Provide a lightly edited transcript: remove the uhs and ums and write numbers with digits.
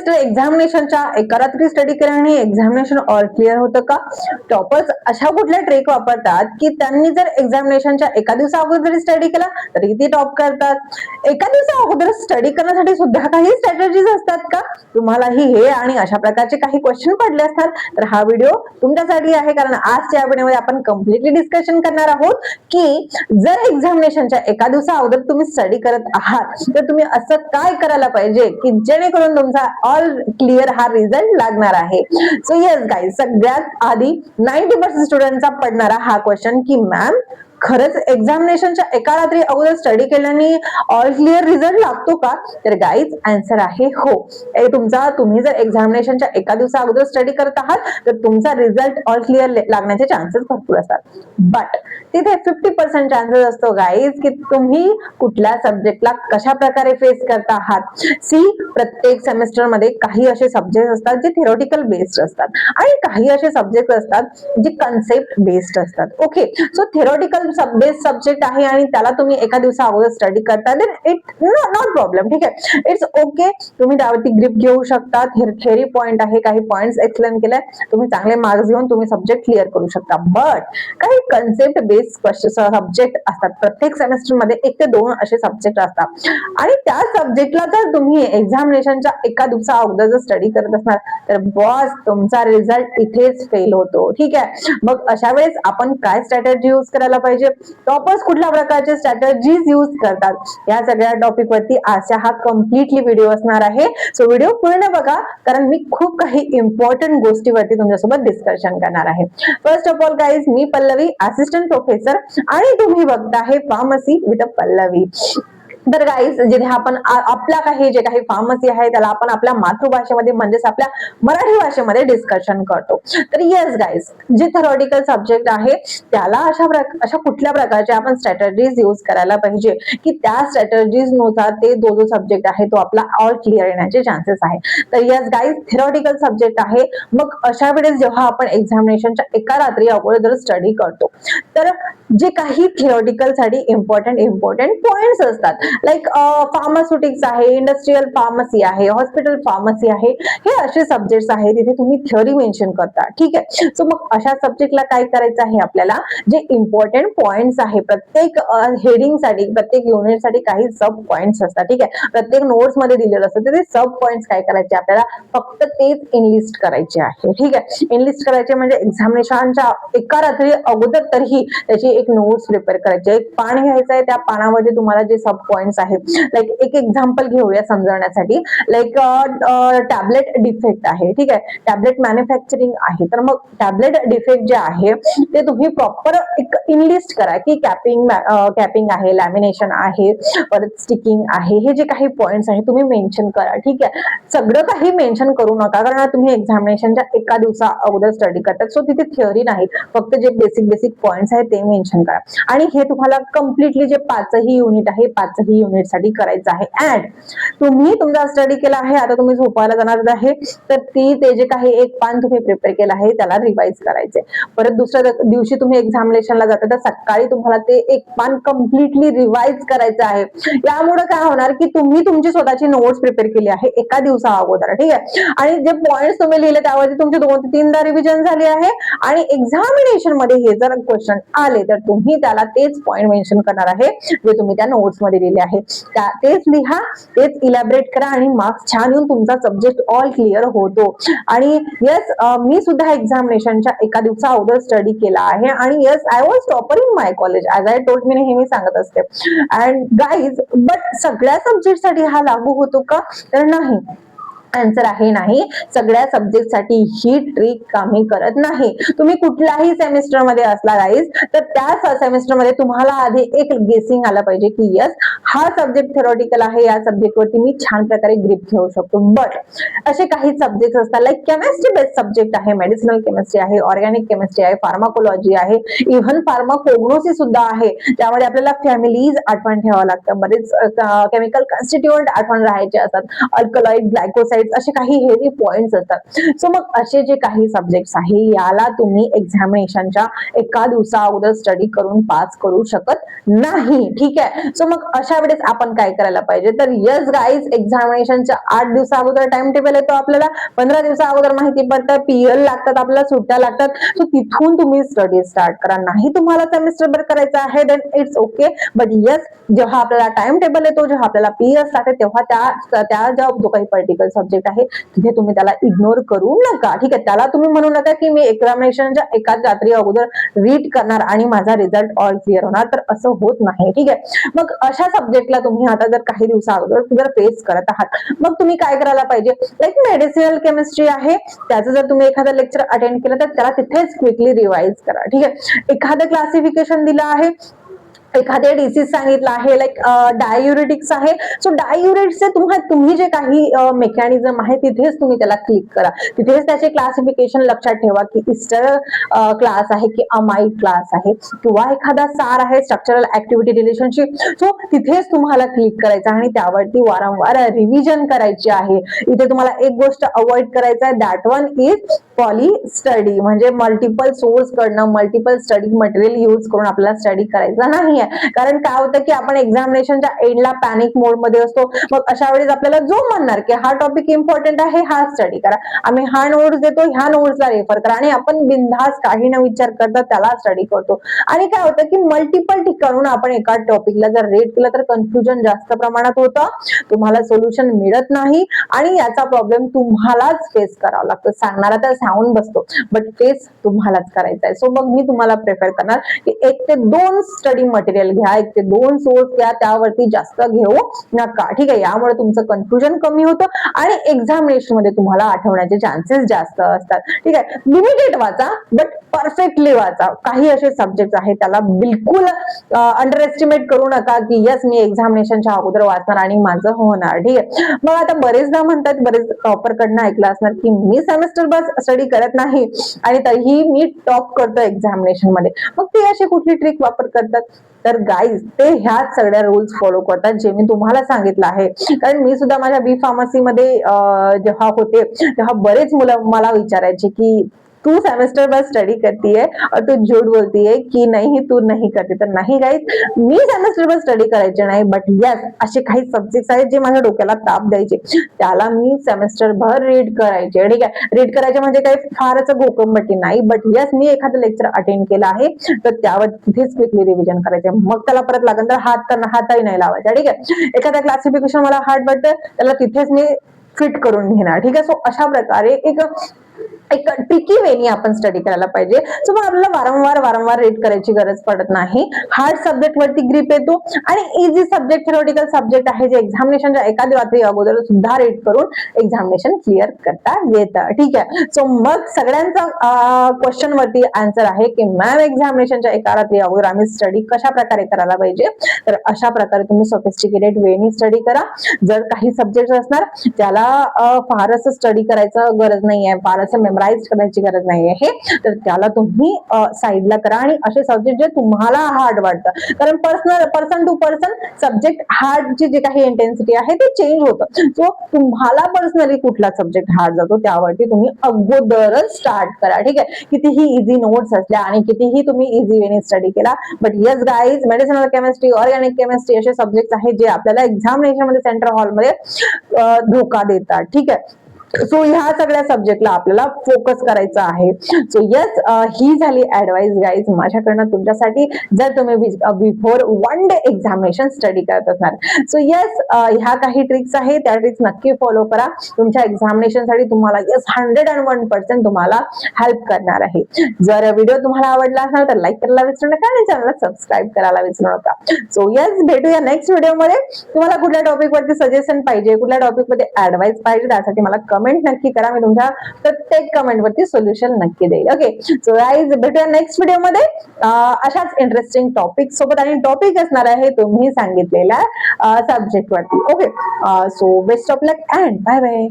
Semester एक्झामिनेशनच्या एका रात्री study केल्याने एक्झामिनेशन ऑल क्लिअर होतं का? टॉपर्स अशा कुठल्या ट्रिक वापरतात की त्यांनी जर एक्झामिनेशनच्या एका दिवसा अगोदर जरी स्टडी केला तरी ते टॉप करतात? एका दिवसा अगोदर स्टडी करण्यासाठी सुद्धा काही स्ट्रॅटेजीज असतात का? तुम्हालाही हे आणि अशा प्रकारचे काही क्वेश्चन पडले असतात तर हा व्हिडिओ तुमच्यासाठी आहे, कारण आजच्या या व्हिडिओमध्ये आपण कम्प्लिटली डिस्कशन करणार आहोत की जर एक्झामिनेशनच्या एका दिवसा अगोदर तुम्ही स्टडी करत आहात तर तुम्ही असं काय करायला पाहिजे की जेणेकरून तुमचा ऑल क्लिअर हा रिझल्ट लागणार आहे. सो येस गाईज, सगळ्यात आधी 90% स्टुडंटचा पडणारा हा क्वेश्चन की मॅम खरंच एक्झामिनेशनच्या एका रात्री अगोदर स्टडी केल्याने ऑल क्लिअर रिझल्ट लागतो का? तर गाईज आन्सर आहे हो. तुम्ही जर एक्झामिनेशनच्या एका दिवसा अगोदर स्टडी करत आहात तर तुमचा रिझल्ट ऑल क्लिअर लागण्याचे चान्सेस भरपूर असतात. बट तिथे 50% चान्सेस असतो गाईज की तुम्ही कुठल्या सब्जेक्टला कशा प्रकारे फेस करता आहात. प्रत्येक सेमेस्टर मध्ये काही असे सब्जेक्ट असतात जे थिओरिटिकल बेस्ड असतात आणि काही असे सब्जेक्ट असतात जे कन्सेप्ट बेस्ड असतात. Okay, so theoretical based subject आहे आणि त्याला तुम्ही एका दिवसा अगोदर स्टडी करता देन इट नॉट प्रॉब्लेम. ठीक आहे, इट्स ओके, तुम्ही त्यावरती ग्रिप घेऊ शकता. थेरी पॉइंट आहे, काही पॉइंट्स एक्सप्लेन केले, तुम्ही चांगले मार्क्स घेऊन तुम्ही सब्जेक्ट क्लिअर करू शकता. बट काही कन्सेप्ट बेस्ड सब्जेक्ट असतात, प्रत्येक सेमेस्टर मध्ये 1 ते 2 असे सब्जेक्ट असतात आणि त्या सब्जेक्टला जर तुम्ही एक्झामिनेशनच्या एका दिवसा अगोदर जर स्टडी करत असणार तर बॉस तुमचा रिझल्ट इथेच फेल होतो. ठीक आहे, मग अशा वेळेस आपण काय स्ट्रॅटेजी यूज करायला पाहिजे? टॉपर्स कुठल्या प्रकारचे स्ट्रॅटेजीज यूज करतात या सगळ्या टॉपिक वरती आजचा हा कम्प्लिटली व्हिडिओ असणार आहे. सो व्हिडिओ पूर्ण बघा, कारण मी खूप काही इम्पॉर्टंट गोष्टीवरती तुमच्यासोबत डिस्कशन करणार आहे. First of all guys, me Pallavi, assistant professor, आणि तुम्ही बघताय फार्मसी विथ पल्लवी. तर गाईज, जिथे आपण आपला जे काही फार्मसी आहे त्याला आपण आपल्या मातृभाषेमध्ये म्हणजेच आपल्या मराठी भाषेमध्ये डिस्कशन करतो. तर येस गाईज, जे थेरॉटिकल सब्जेक्ट आहे त्याला अशा कुठल्या प्रकारचे आपण स्ट्रॅटेजीज यूज करायला पाहिजे की त्या स्ट्रॅटेजीज नुसार ते जो सब्जेक्ट आहे तो आपला ऑल क्लिअर येण्याचे चान्सेस आहे. तर येस गाईज, थेरॉटिकल सब्जेक्ट आहे, मग अशा वेळेस जेव्हा आपण एक्झामिनेशनच्या एका रात्री अगोदर स्टडी करतो तर जे काही थिओरिटिकल साठी इम्पॉर्टंट पॉइंट्स असतात, लाईक फार्मास्युटिक्स आहे, इंडस्ट्रियल फार्मसी आहे, हॉस्पिटल फार्मसी आहे, हे असे सब्जेक्ट्स आहेत तिथे तुम्ही थिअरी मेन्शन करता. ठीक आहे, सो मग अशा सब्जेक्टला काय करायचं आहे आपल्याला, जे इम्पॉर्टंट पॉइंट्स आहे प्रत्येक हेडिंग साठी, प्रत्येक युनिट साठी काही सब पॉइंट्स असतात. ठीक आहे, प्रत्येक नोट्स मध्ये दिलेलं असतं ते सब पॉइंट्स काय करायचे आपल्याला, फक्त तेच इनलिस्ट करायचे आहे. ठीक आहे, इनलिस्ट करायचे म्हणजे एक्झामिनेशनच्या एका रात्री अगोदर तरीही त्याची एक नोट्स प्रिपेअर करायची, एक पान घ्यायचं आहे, त्या पानामध्ये तुम्हाला जे सब पॉइंट्स आहेत, लाईक एक एक्झाम्पल घेऊया समजण्यासाठी, लाईक टॅबलेट डिफेक्ट आहे. ठीक आहे, टॅबलेट मॅन्युफॅक्चरिंग आहे, तर मग टॅबलेट डिफेक्ट जे आहे ते तुम्ही प्रॉपर एक इनलिस्ट करा की कॅपिंग आहे, लॅमिनेशन आहे, परत स्टिकिंग आहे, हे जे काही पॉइंट्स आहे तुम्ही मेन्शन करा. ठीक आहे, सगळं काही मेन्शन करू नका, कारण तुम्ही एक्झामिनेशनच्या एका दिवसा अगोदर स्टडी करतात, सो तिथे थिअरी नाही, फक्त जे बेसिक पॉइंट्स आहेत ते मेन्शन करा. आणि हे तुम्हाला कम्प्लिटली जे 5ही युनिट आहे 5ही युनिट साठी करायचं आहे. ऍड तुम्ही तुमचा स्टडी केला आहे, आता तुम्ही झोपायला जाणार आहे तर ते जे काही एक पान तुम्ही प्रिपेअर केलं आहे त्याला रिवाइज करायचे. परत दुसऱ्या दिवशी तुम्ही एक्झामिनेशनला जाता तर सकाळी तुम्हाला ते एक पान कम्प्लिटली रिवाइज करायचं आहे. यामुळे काय होणार की तुम्ही तुमची स्वतःची नोट्स प्रिपेअर केली आहे एका दिवसा अगोदर. ठीक आहे, आणि जे पॉइंट्स तुम्ही लिहिले त्यावरती तुमचे 2 ते 3दा रिव्हिजन झाले आहे आणि एक्झामिनेशन मध्ये हे जर क्वेश्चन आले तर तुम्ही त्याला तेच पॉइंट मेन्शन करणार आहे जे तुम्ही त्या नोट्स मध्ये लिहिले आहे, तेच लिहा, तेच इलॅबरेट करा आणि मार्क्स छान येऊन तुमचा सब्जेक्ट ऑल क्लिअर होतो. आणि येस, मी सुद्धा एक्झामिनेशनच्या एका दिवसा अगोदर स्टडी केला आहे आणि yes, I was topper in my college, as I told, मी नेहमी सांगत असते. अँड गाईज, बट सगळ्या सब्जेक्ट साठी हा लागू होतो का? तर नाही. आन्सर आहे नाही, सगळ्या सब्जेक्ट साठी ही ट्रिक कामी करत नाही. तुम्ही कुठल्याही सेमेस्टर मध्ये असला गाईज तर त्या सेमेस्टर मध्ये तुम्हाला आधी एक गेसिंग आला पाहिजे की यस, हा सब्जेक्ट थेरॉटिकल आहे, या सब्जेक्ट वरती मी छान प्रकारे ग्रिप घेऊ शकतो. बट असे काही सब्जेक्ट असतात, लाईक केमिस्ट्री बेस्ड सब्जेक्ट आहे, मेडिसिनल केमिस्ट्री आहे, ऑर्गॅनिक केमिस्ट्री आहे, फार्माकोलॉजी आहे, इव्हन फार्माकोग्नोसिस सुद्धा आहे, त्यामध्ये आपल्याला फॅमिलीज आठवण ठेवावं लागतं, बरेच केमिकल कॉन्स्टिट्यूएंट आठवण राहायचे असतात, अल्कलॉइड, ग्लायकोसाइड, असे काही हेवी पॉइंट्स असतात. सो मग असे जे काही सब्जेक्ट्स आहे याला तुम्ही एक्झामिनेशनच्या एका दिवसा अगोदर स्टडी करून पास करू शकत नाही. ठीक आहे. सो मग अशा वेळेस आपण काय करायला पाहिजे, तर यस गाईज, एक्झामिनेशनच्या 8 दिवसा अगोदर टाइम टेबल येतो आपल्याला, 15 दिवसा अगोदर माहिती पडतं, पीएल लागतात, आपल्याला सुट्ट्या लागतात. सो तिथून तुम्ही स्टडी स्टार्ट करा. नाही तुम्हाला सेमिस्टर भर करायचं आहे then it's okay, but yes, जेव्हा आपल्याला टाइम टेबल येतो, जेव्हा आपल्याला पीएस लागते, तेव्हा त्या जो काही पर्टिक्युलर सब्जेक्ट आहे तिथे तुम्ही त्याला इग्नोर करू नका. ठीक आहे. त्याला तुम्ही म्हणू नका की मी एक्झामिनेशनच्या एकाच रात्री अगोदर रीड करणार आणि माझा रिझल्ट ऑल क्लिअर होणार, तर असं होत नाही. ठीक आहे. मग अशा सब्जेक्टला तुम्ही आता जर काही दिवसा अगोदर जर फेस करत आहात, मग तुम्ही काय करायला पाहिजे, लाईक मेडिसिनल केमिस्ट्री आहे, त्याचं जर तुम्ही एखादं लेक्चर अटेंड केलं तर त्याला तिथेच क्विकली रिवाइज करा. ठीक आहे. एखादं क्लासिफिकेशन दिलं आहे, एखादे डिसीज सांगितलं आहे, लाईक डायुरेटिक्स आहे, सो डायुरेटिक्सचे तुम्ही जे काही मेकॅनिझम आहे तिथेच तुम्ही त्याला क्लिक करा, तिथेच त्याचे क्लासिफिकेशन लक्षात ठेवा की इस्टर क्लास आहे की अमाइड क्लास आहे, किंवा एखादा सार आहे, स्ट्रक्चरल ऍक्टिव्हिटी रिलेशनशिप, सो तिथेच तुम्हाला क्लिक करायचं आणि त्यावरती वारंवार रिव्हिजन करायची आहे. इथे तुम्हाला एक गोष्ट अवॉइड करायचं आहे, that one is poly study, म्हणजे मल्टिपल सोर्स कडनं मल्टिपल स्टडी मटेरियल यूज करून आपल्याला स्टडी करायचा नाहीये. कारण काय होतं की आपण एक्झामिनेशनच्या एंडला पॅनिक मोड मध्ये असतो, मग अशा वेळेस आपल्याला जो म्हणणार की हा टॉपिक इम्पॉर्टंट आहे, हा स्टडी करा, आम्ही हा नोट्स देतो, ह्या नोट्सला रेफर करा, आणि आपण बिनधास्त काही न विचार करता त्याला स्टडी करतो. आणि काय होतं की मल्टिपल ठिकाणून आपण एका टॉपिकला जर रेट केलं तर कन्फ्युजन जास्त प्रमाणात होतं, तुम्हाला सोल्युशन मिळत नाही, आणि याचा प्रॉब्लेम तुम्हालाच फेस करावा लागतो. सांगणारा तर सांगून बसतो, बट फेस तुम्हालाच करायचा आहे. सो मग मी तुम्हाला प्रेफर करणार की 1 ते 2 स्टडी मटेरियल घ्या, 1 ते 2 सोर्स घ्या, त्यावरती जास्त घेऊ नका. ठीक आहे. यामुळे तुमचं कन्फ्युजन कमी होतं आणि एक्झामिनेशन मध्ये तुम्हाला आठवण्याचे चान्सेस जास्त असतात. ठीक आहे. लिमिटेड वाचा, बट परफेक्टली वाचा. काही असे सब्जेक्ट आहेत त्याला बिलकुल अंडर एस्टिमेट करू नका की यस मी एक्झामिनेशनच्या अगोदर वाचणार आणि माझं होणार. ठीक आहे. मग आता बरेचदा म्हणतात, बरेच टॉपर कडनं ऐकलं असणार की मी सेमेस्टर बस स्टडी करत नाही आणि तरीही मी टॉप करतो एक्झामिनेशन मध्ये. मग ते अशी कुठली ट्रिक वापर करतात, तर गाईज ते ह्याच सगळ्या रूल्स फॉलो करतात जे मी तुम्हाला सांगितलं आहे. कारण मी सुद्धा माझ्या बी फार्मसी मध्ये जेव्हा होते तेव्हा बरेच मुलं मला विचारायचे की तू सेमेस्टर भर स्टडी करती है और तू झूठ बोलती है की नाही तू नाही करते. तर नाही गाईज, मी सेमेस्टर भर स्टडी करायचे नाही, बट यस असे काही सब्जेक्ट आहेत जे माझ्या डोक्याला ताप द्यायचे, त्याला मी सेमेस्टर भर रीड करायचे. ठीक आहे. रीड करायचे म्हणजे काही फारच घोकंपट्टी नाही, बट यस मी एखादं लेक्चर अटेंड केलं आहे तर त्यावर तिथेच क्विकली रिव्हिजन करायचे. मग त्याला परत लागेल तर हातही नाही लावायचा. ठीक आहे. एखादा क्लासिफिकेशन मला हार्ड वाटतं, त्याला तिथेच मी फिट करून घेणार. ठीक आहे. सो अशा प्रकारे एक ट्रिकी वेनी आपण स्टडी करायला पाहिजे. सो मग आपल्याला वारंवार रीड करायची गरज पडत नाही. हार्ड सब्जेक्ट वरती ग्रिप येतो आणि इझी सब्जेक्ट, थेरोटिकल सब्जेक्ट आहे जे एक्झामिनेशनच्या एखादी रात्री अगोदर सुद्धा रीड करून एक्झामिनेशन क्लिअर करता येतं. ठीक आहे. सो मग सगळ्यांचा क्वेश्चन वरती आन्सर आहे की मॅम एक्झामिनेशनच्या एका रात्री अगोदर आम्ही स्टडी कशा प्रकारे करायला पाहिजे, तर अशा प्रकारे तुम्ही सोफिस्टिकेटेड वेनी स्टडी करा. जर काही सब्जेक्ट असणार त्याला फारच स्टडी करायचं गरज नाहीये, फारच मेमराइज करायची गरज नाहीये, तर त्याला तुम्ही साईडला करा. आणि असे सब्जेक्ट जे तुम्हाला हार्ड वाटतं, कारण पर्सन टू पर्सन सब्जेक्ट हार्डची जे काही इंटेन्सिटी आहे ते चेंज होतं. सो तुम्हाला पर्सनली कुठला सब्जेक्ट हार्ड जातो त्यावरती तुम्ही अगोदरच स्टार्ट करा. ठीक आहे. कितीही इझी नोट्स असल्या आणि कितीही तुम्ही इझी वेने स्टडी केला, but yes guys, medicinal chemistry, organic chemistry असे सब्जेक्ट आहेत जे आपल्याला एक्झामिनेशन मध्ये सेंट्रल हॉलमध्ये धोका देतात. ठीक आहे. सो ह्या सगळ्या सब्जेक्टला आपल्याला फोकस करायचा आहे. सो यस, ही झाली ऍडवाइस गाईज माझ्याकडनं तुमच्यासाठी, जर तुम्ही बिफोर 1 डे एक्झामिनेशन स्टडी करत असणार. सो यस, ह्या काही ट्रिक्स आहेत, त्या ट्रिक्स नक्की फॉलो करा. तुमच्या एक्झामिनेशन साठी तुम्हाला यस 101% तुम्हाला हेल्प करणार आहे. जर व्हिडिओ तुम्हाला आवडला असेल तर लाईक करायला विसरू नका आणि चॅनलला सबस्क्राईब करायला विसरू नका. सो यस, भेटूया नेक्स्ट व्हिडिओमध्ये. तुम्हाला कुठल्या टॉपिक वरती सजेशन पाहिजे, कुठल्या टॉपिक मध्ये ऍडवाइस पाहिजे, त्यासाठी मला कमेंट नक्की करा. मी तुमच्या प्रत्येक कमेंट वरती सोल्युशन नक्की देईल. ओके. सो गाईज, भेटूया नेक्स्ट व्हिडिओ मध्ये अशाच इंटरेस्टिंग टॉपिक सोबत, आणि टॉपिक असणार आहे तुम्ही सांगितलेल्या सब्जेक्ट वरती. Okay. So best of luck and bye bye.